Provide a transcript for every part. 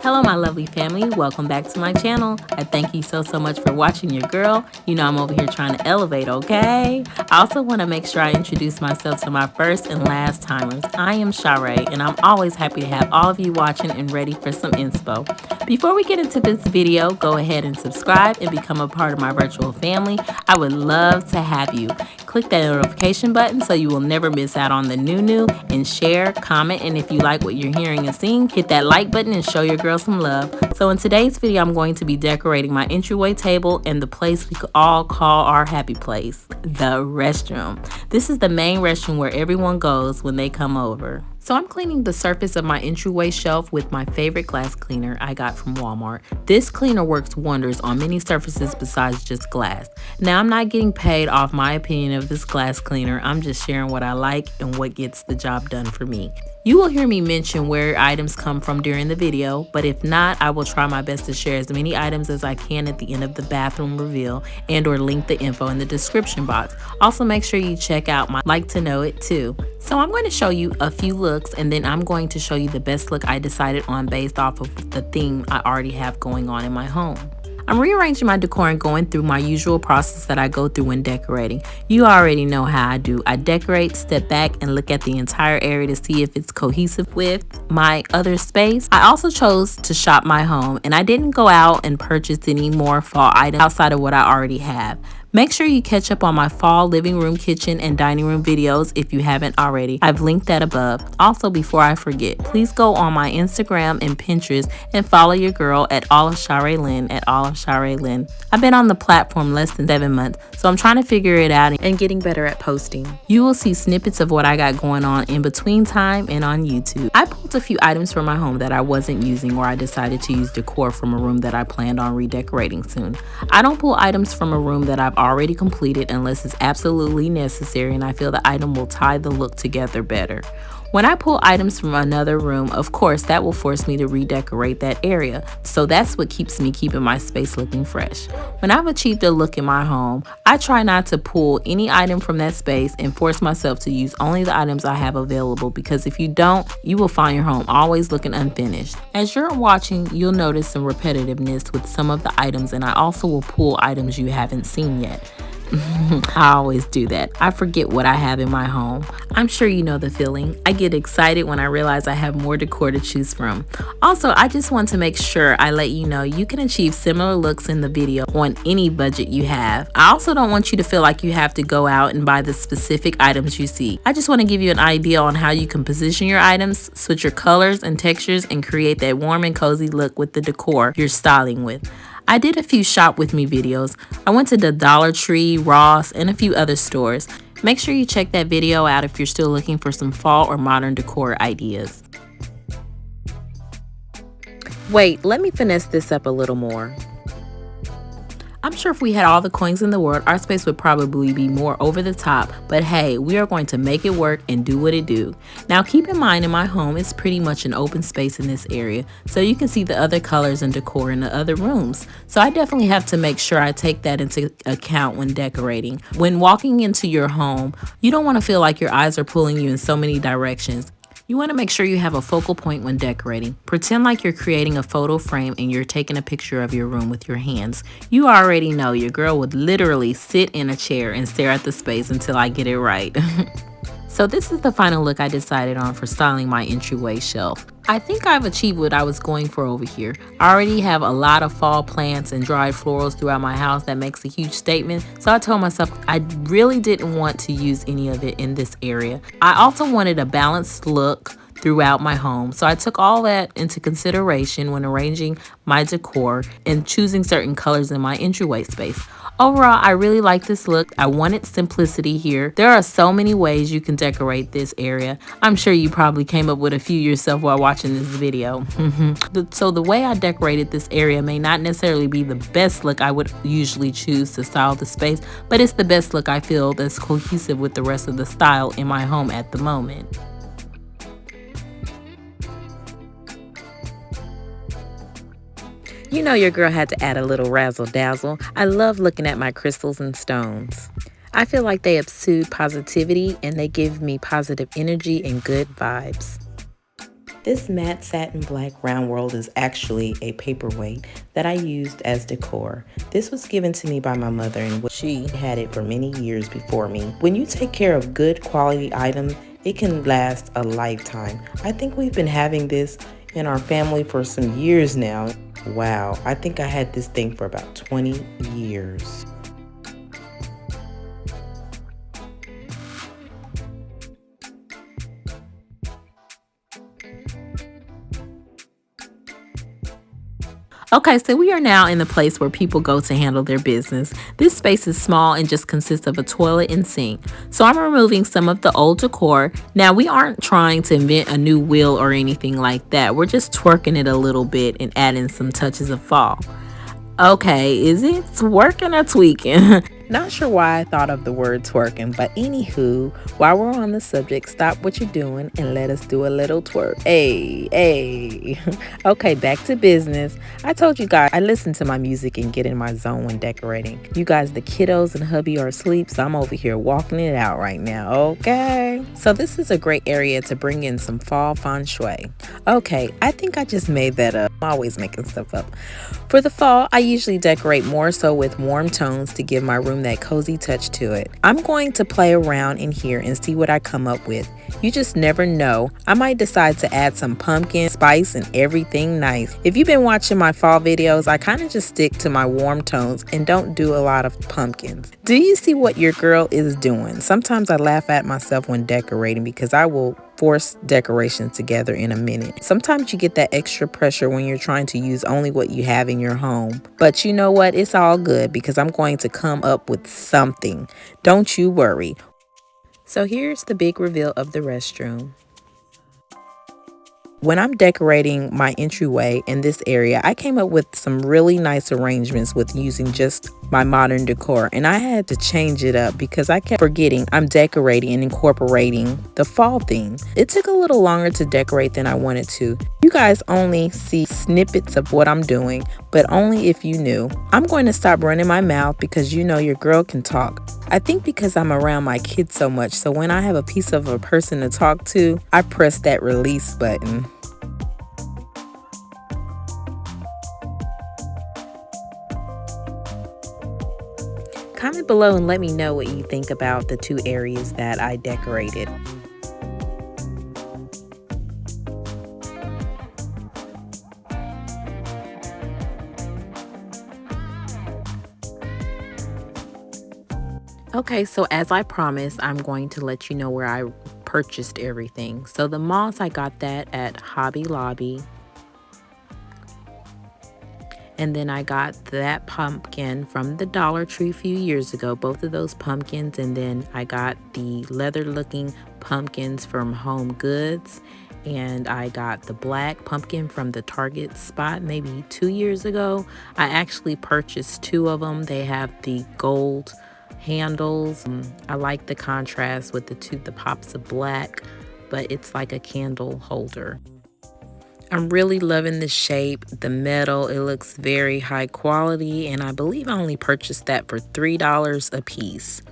Hello my lovely family, welcome back to my channel. I thank you so much for watching your girl. You know I'm over here trying to elevate, okay? I also want to make sure I introduce myself to my first and last timers. I am ShaRae and I'm always happy to have all of you watching and ready for some inspo. Before we get into this video, go ahead and subscribe and become a part of my virtual family. I would love to have you. Click that notification button so you will never miss out on the new and share, comment, and if you like what you're hearing and seeing, hit that like button and show your girl some love. So in today's video, I'm going to be decorating my entryway table and the place we could all call our happy place, the restroom. This is the main restroom where everyone goes when they come over. So I'm cleaning the surface of my entryway shelf with my favorite glass cleaner I got from Walmart. This cleaner works wonders on many surfaces besides just glass. Now I'm not getting paid off my opinion of this glass cleaner. I'm just sharing what I like and what gets the job done for me. You will hear me mention where items come from during the video, but if not, I will try my best to share as many items as I can at the end of the bathroom reveal and or link the info in the description box. Also make sure you check out my like to know it too. So I'm going to show you a few looks and then I'm going to show you the best look I decided on based off of the theme I already have going on in my home. I'm rearranging my decor and going through my usual process that I go through when decorating. You already know how I do. I decorate, step back, and look at the entire area to see if it's cohesive with my other space. I also chose to shop my home and I didn't go out and purchase any more fall items outside of what I already have. Make sure you catch up on my fall living room, kitchen, and dining room videos if you haven't already. I've linked that above. Also, before I forget, please go on my Instagram and Pinterest and follow your girl at AllOf ShaRaeLin at AllOf ShaRaeLin. I've been on the platform less than 7 months, so I'm trying to figure it out and getting better at posting. You will see snippets of what I got going on in between time and on YouTube. I pulled a few items from my home that I wasn't using or I decided to use decor from a room that I planned on redecorating soon. I don't pull items from a room that I've already completed unless it's absolutely necessary and I feel the item will tie the look together better. When I pull items from another room, of course, that will force me to redecorate that area. So that's what keeps me keeping my space looking fresh. When I've achieved a look in my home, I try not to pull any item from that space and force myself to use only the items I have available because if you don't, you will find your home always looking unfinished. As you're watching, you'll notice some repetitiveness with some of the items and I also will pull items you haven't seen yet. I always do that. I forget what I have in my home. I'm sure you know the feeling. I get excited when I realize I have more decor to choose from. Also, I just want to make sure I let you know you can achieve similar looks in the video on any budget you have. I also don't want you to feel like you have to go out and buy the specific items you see. I just want to give you an idea on how you can position your items, switch your colors and textures, and create that warm and cozy look with the decor you're styling with. I did a few shop with me videos. I went to the Dollar Tree, Ross, and a few other stores. Make sure you check that video out if you're still looking for some fall or modern decor ideas. Wait, let me finesse this up a little more. I'm sure if we had all the coins in the world, our space would probably be more over the top, but hey, we are going to make it work and do what it do. Now keep in mind in my home, it's pretty much an open space in this area, so you can see the other colors and decor in the other rooms. So I definitely have to make sure I take that into account when decorating. When walking into your home, you don't want to feel like your eyes are pulling you in so many directions. You want to make sure you have a focal point when decorating. Pretend like you're creating a photo frame and you're taking a picture of your room with your hands. You already know your girl would literally sit in a chair and stare at the space until I get it right. So this is the final look I decided on for styling my entryway shelf. I think I've achieved what I was going for over here. I already have a lot of fall plants and dried florals throughout my house that makes a huge statement. So I told myself I really didn't want to use any of it in this area. I also wanted a balanced look throughout my home. So I took all that into consideration when arranging my decor and choosing certain colors in my entryway space. Overall, I really like this look. I wanted simplicity here. There are so many ways you can decorate this area. I'm sure you probably came up with a few yourself while watching this video. So the way I decorated this area may not necessarily be the best look I would usually choose to style the space, but it's the best look I feel that's cohesive with the rest of the style in my home at the moment. You know your girl had to add a little razzle dazzle. I love looking at my crystals and stones. I feel like they exude positivity and they give me positive energy and good vibes. This matte satin black round world is actually a paperweight that I used as decor. This was given to me by my mother and she had it for many years before me. When you take care of good quality items, it can last a lifetime. I think we've been having this in our family for some years now. Wow, I think I had this thing for about 20 years. Okay, so we are now in the place where people go to handle their business. This space is small and just consists of a toilet and sink. So I'm removing some of the old decor. Now we aren't trying to invent a new wheel or anything like that. We're just twerking it a little bit and adding some touches of fall. Okay, is it twerking or tweaking? Not sure why I thought of the word twerking, but anywho, while we're on the subject, stop what you're doing and let us do a little twerk. Hey, hey. Okay, back to business. I told you guys I listen to my music and get in my zone when decorating. You guys, the kiddos and hubby are asleep, so I'm over here walking it out right now, okay? So this is a great area to bring in some fall feng shui. Okay, I think I just made that up. I'm always making stuff up. For the fall, I usually decorate more so with warm tones to give my room that cozy touch to it. I'm going to play around in here and see what I come up with. You just never know. I might decide to add some pumpkin spice and everything nice. If you've been watching my fall videos, I kind of just stick to my warm tones and don't do a lot of pumpkins. Do you see what your girl is doing? Sometimes I laugh at myself when decorating because I will force decorations together in a minute. Sometimes you get that extra pressure when you're trying to use only what you have in your home. But you know what? It's all good because I'm going to come up with something. Don't you worry. So here's the big reveal of the restroom. When I'm decorating my entryway in this area, I came up with some really nice arrangements with using just my modern decor, and I had to change it up because I kept forgetting I'm decorating and incorporating the fall theme. It took a little longer to decorate than I wanted to. You guys only see snippets of what I'm doing, but only if you knew. I'm going to stop running my mouth because you know your girl can talk. I think because I'm around my kids so much, so when I have a piece of a person to talk to, I press that release button. Comment below and let me know what you think about the two areas that I decorated. Okay, so as I promised, I'm going to let you know where I purchased everything. So the moss, I got that at Hobby Lobby. And then I got that pumpkin from the Dollar Tree a few years ago, both of those pumpkins. And then I got the leather looking pumpkins from Home Goods. And I got the black pumpkin from the Target spot maybe 2 years ago. I actually purchased two of them. They have the gold handles. I like the contrast with the pops of black, but it's like a candle holder. I'm really loving the shape, the metal. It looks very high quality, and I believe I only purchased that for $3 a piece.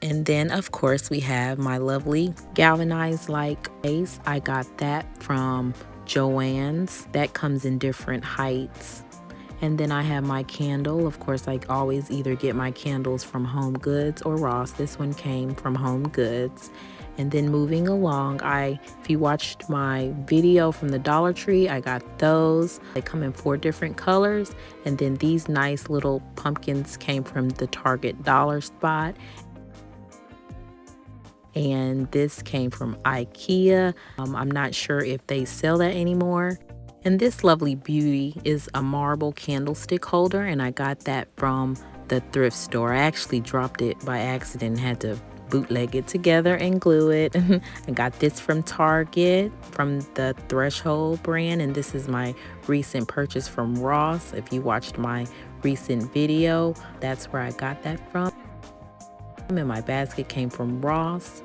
And then of course we have my lovely galvanized like base. I got that from Joann's. That comes in different heights. And then I have my candle. Of course, I always either get my candles from Home Goods or Ross. This one came from Home Goods. And then moving along, if you watched my video from the Dollar Tree, I got those. They come in 4 different colors. And then these nice little pumpkins came from the Target dollar spot. And this came from IKEA. I'm not sure if they sell that anymore. And this lovely beauty is a marble candlestick holder, and I got that from the thrift store. I actually dropped it by accident and had to bootleg it together and glue it. I got this from Target, from the Threshold brand, and this is my recent purchase from Ross. If you watched my recent video, that's where I got that from. And my basket came from Ross.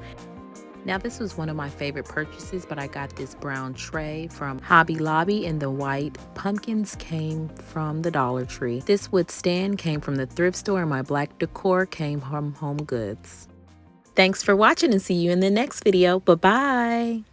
Now this was one of my favorite purchases, but I got this brown tray from Hobby Lobby, and the white pumpkins came from the Dollar Tree. This wood stand came from the thrift store, and my black decor came from Home Goods. Thanks for watching, and see you in the next video. Bye-bye.